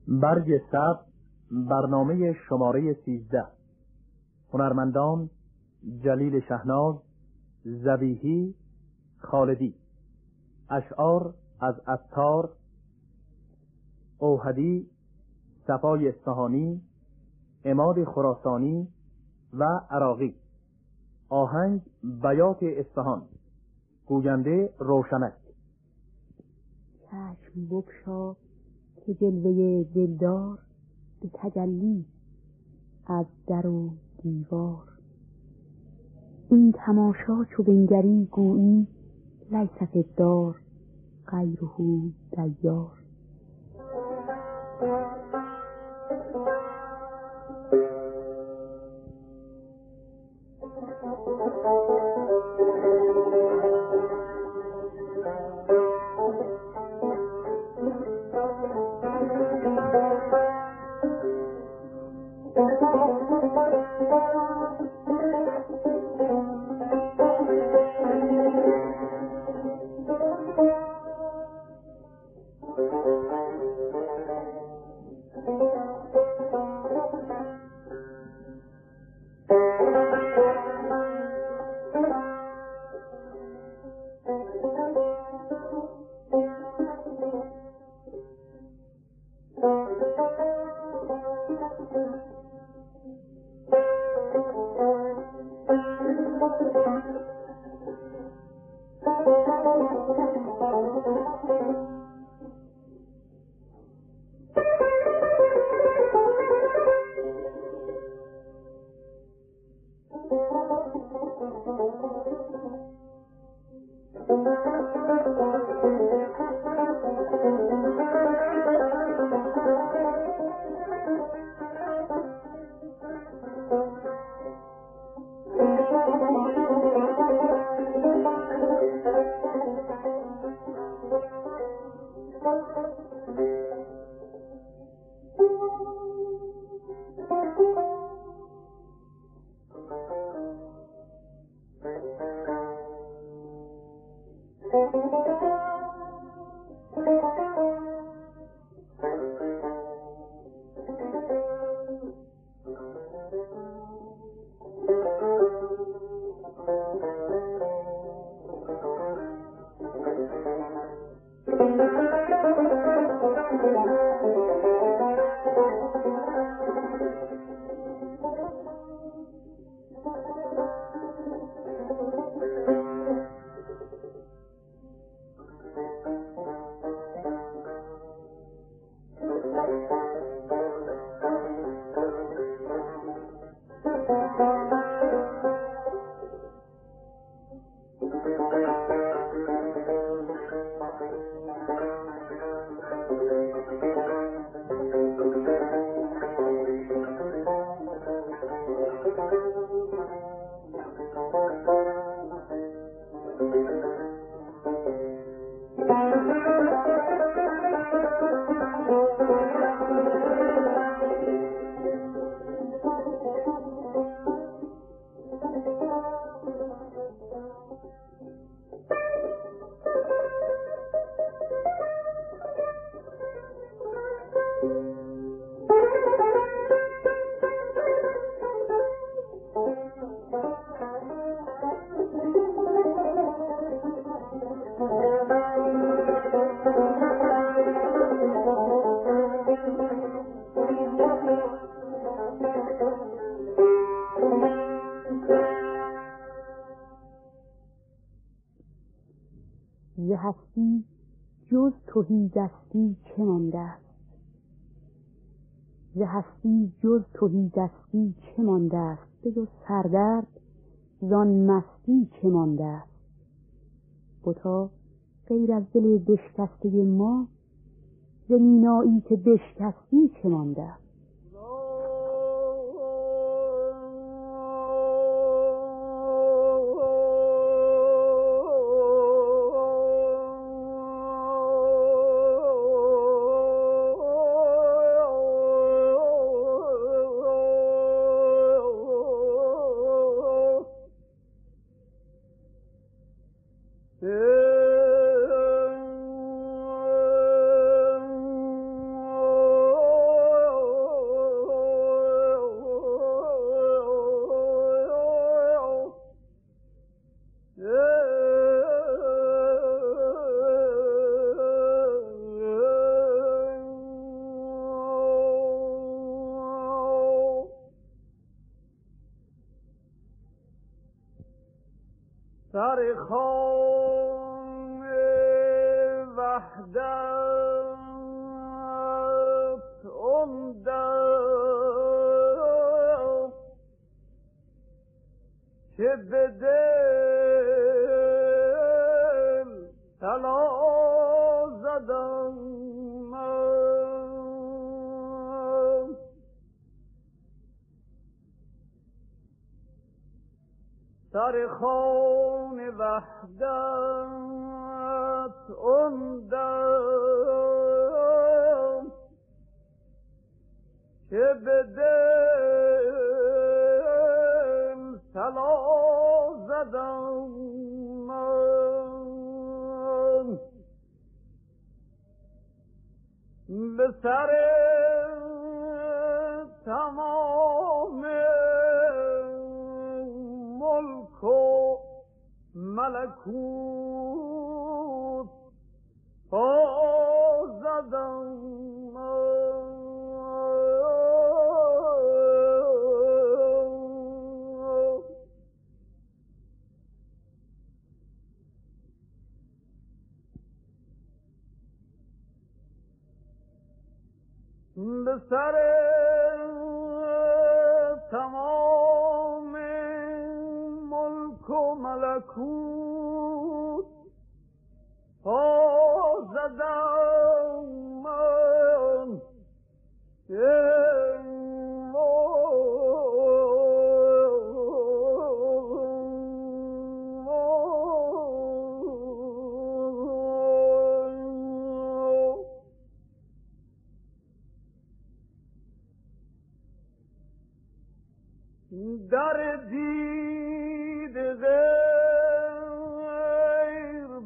برگ سبز، برنامه شماره 13. هنرمندان: جلیل شهناز، ذبیحی، خالدی. اشعار از عطار، اوحدی، صفای اصفهانی، عماد خراسانی و عراقی. آهنگ بیات اصفهان. گوینده روشنک. چشم بگشا که جلوه دلدار به تجلی از در و دیوار. این تماشا چو بنگری گویی لیس فی الدار غیره دیار. ز هستی جز تهیدستی چه مانده است؟ ز هستی جز تهیدستی چه مانده است؟ به جز سردرد زان مستی چه مانده است؟ بتا غیر از دل بشکسته ما ز مینایی که بشکستی چه مانده است؟ Oh خوان وحدت اندم که به دل طلا زدم سر خوان وحدت اندم که به دل طلا زدم به سر تمام ملک و ملکوت پا زدم به سر تمام ملک و ملکوت پا زدم من در دید غیر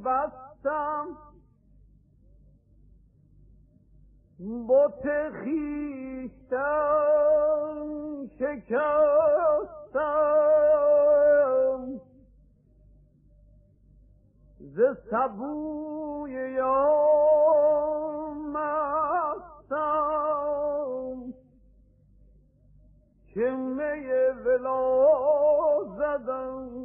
بستم بت خویشتن شکستم ز سبوی یار مستم که می ولا زدم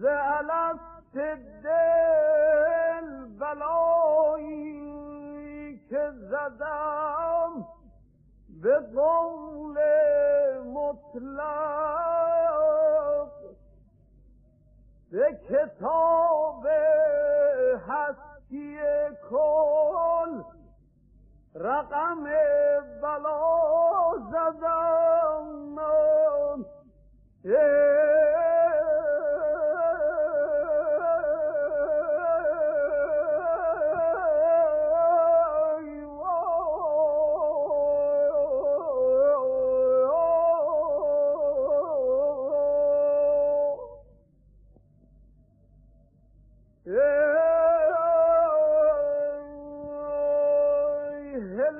ز الست دل بلایی که زدم به قول مطلق به کتاب هستی کل رقم بلا زدم هل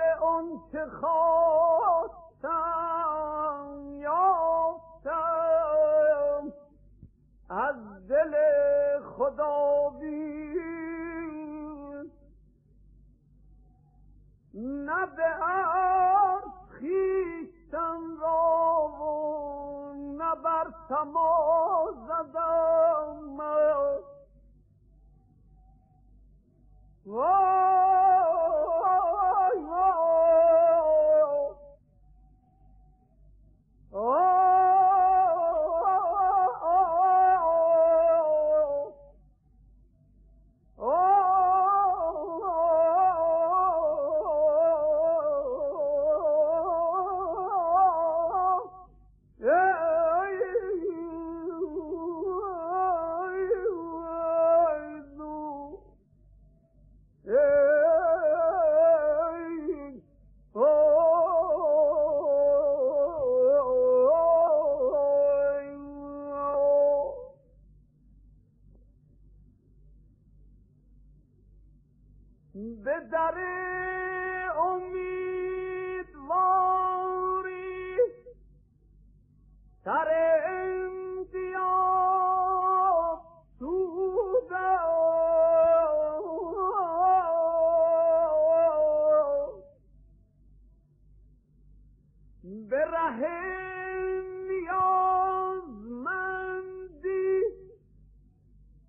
سما زدم به در امیدواری سر امتیاز سودم به ره نیازمندی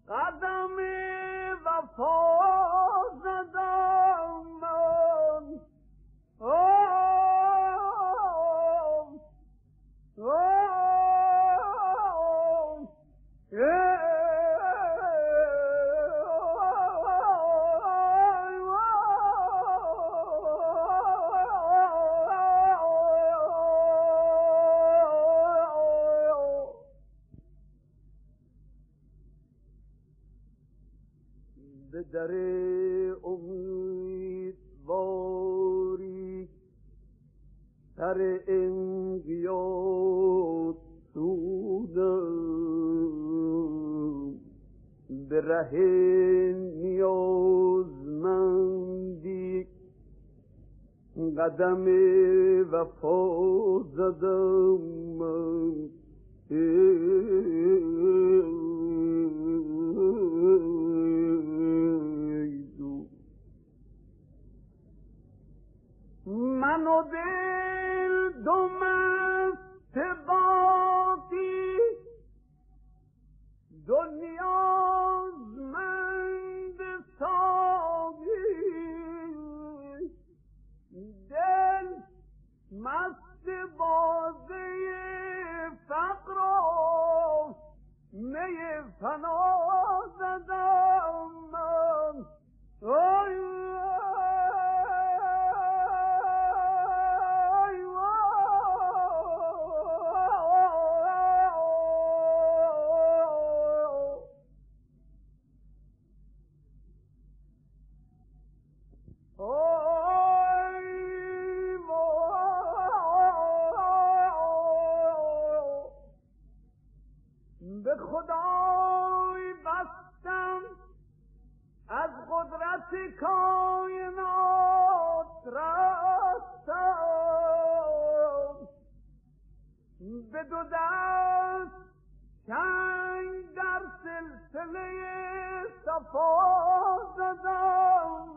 قدم وفا به در امیدواری سر انقیاد سودم به ره نیازمندی قدم وفا زدم من و دل دو مست باقی دو نیازمند ساقی دل مست بازه فقر و می فنا زدم به خدای بستم از قدرت کائنات رستم به دو دست چنگ در سلسله صفا زدم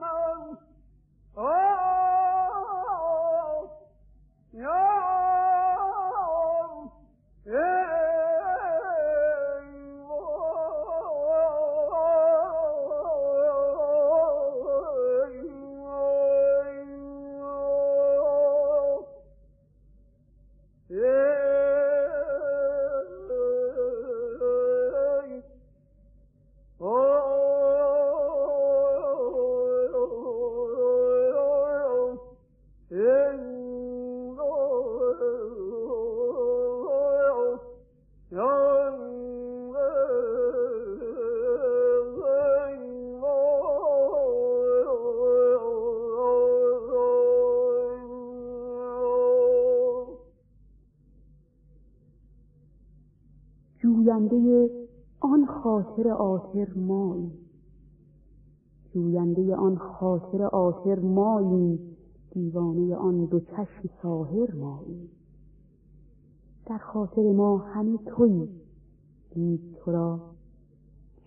جوینده آن خاطر آخر مایی، جوینده آن خاطر آخر مایی، دیوانه آن دو چشم ساحر مایی. در خاطر ما همه تویی، لیک تو را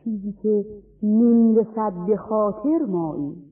چیزی که نمی‌رسد به خاطر مایی.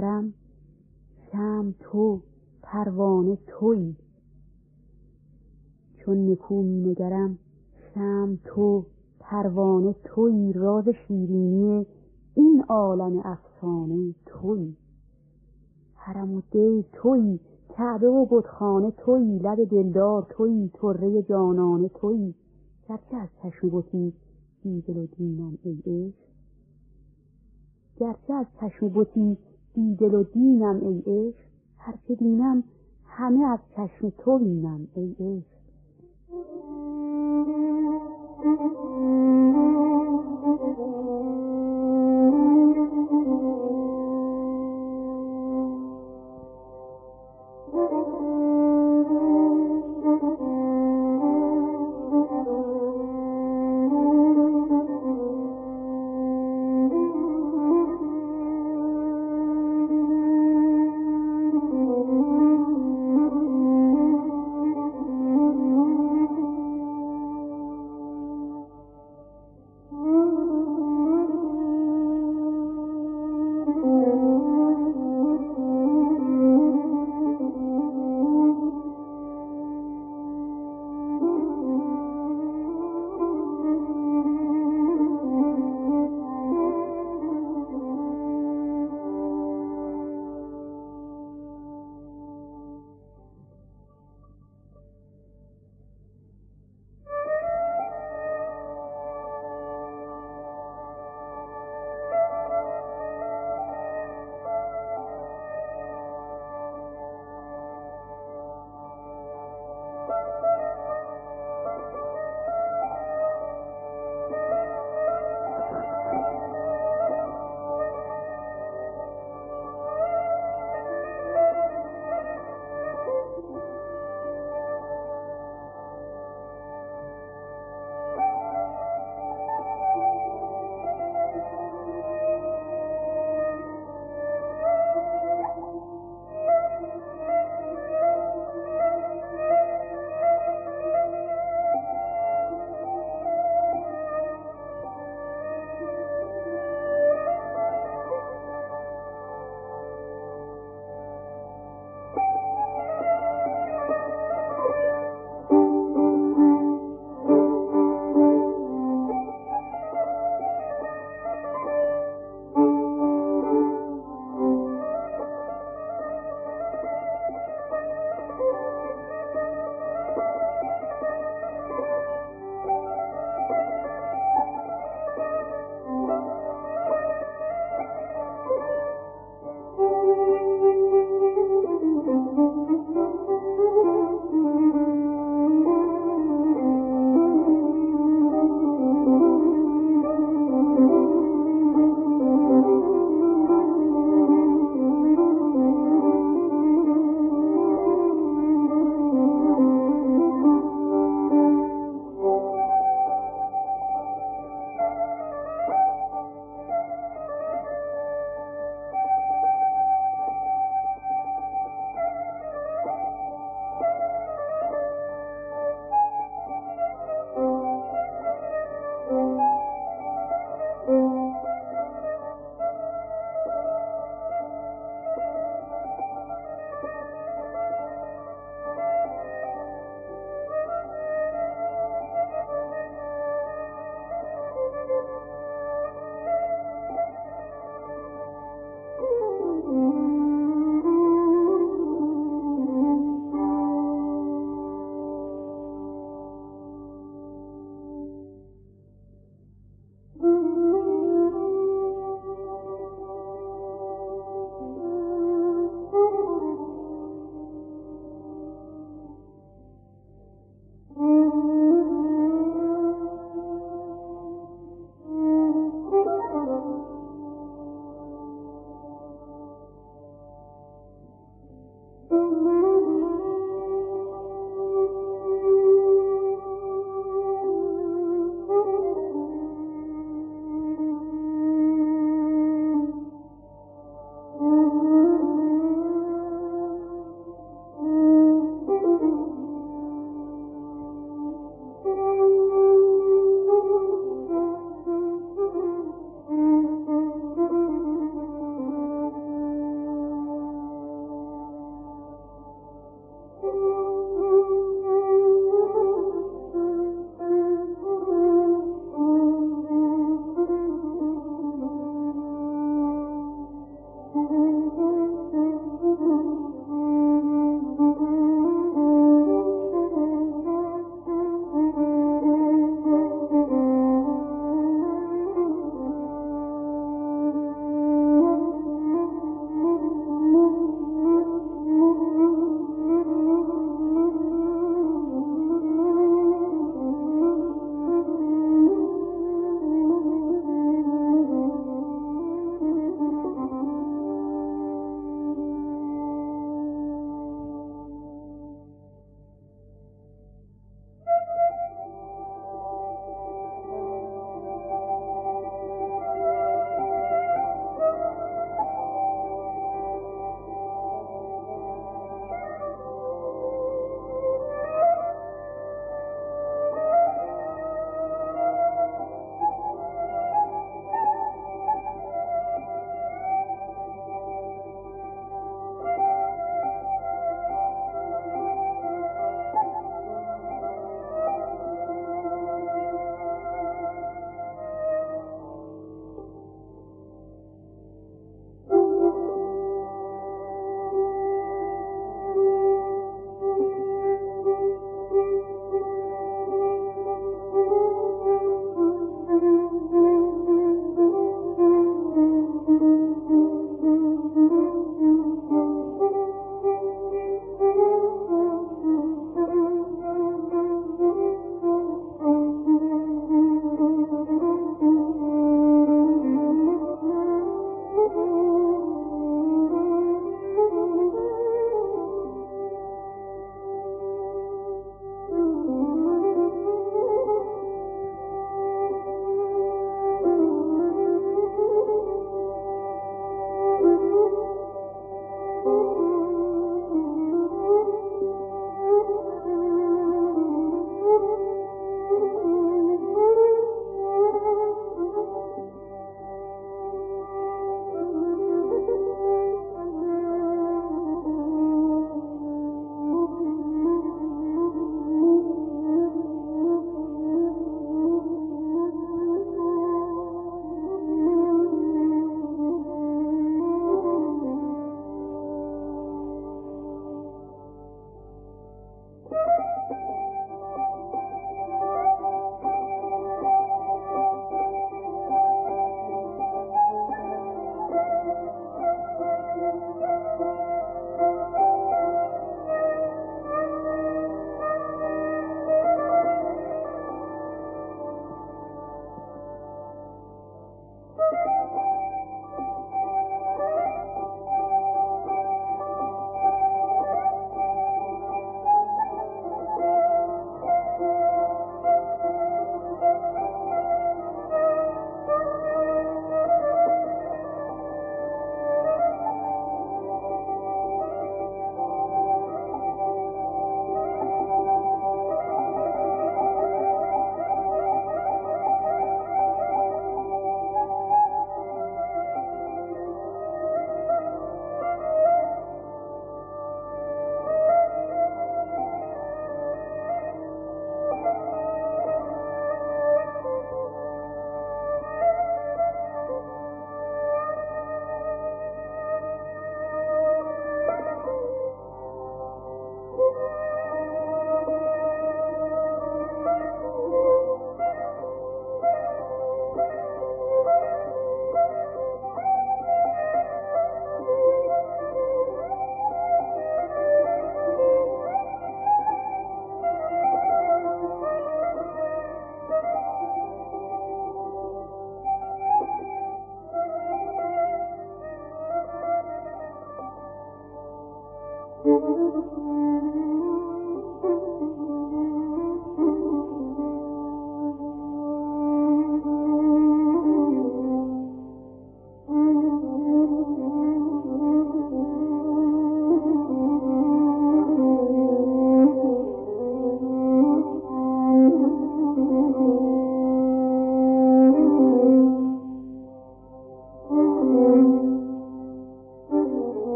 نگرم شمع تو پروانه تویی. چون نکو می نگرم شمع تو پروانه تویی. راز شیرینی این عالم افسانه تویی. حرم و دی تویی، کعبه و بتخانه تویی. لب دلدار تویی، طره جانانه تویی. گرچه از چشم بتی بیدل و دینم ای عشق، گرچه از چشم بتی بیدل و دینم ای عشق. هر چه بینم همه از چشم تو بینم ای عشق.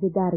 در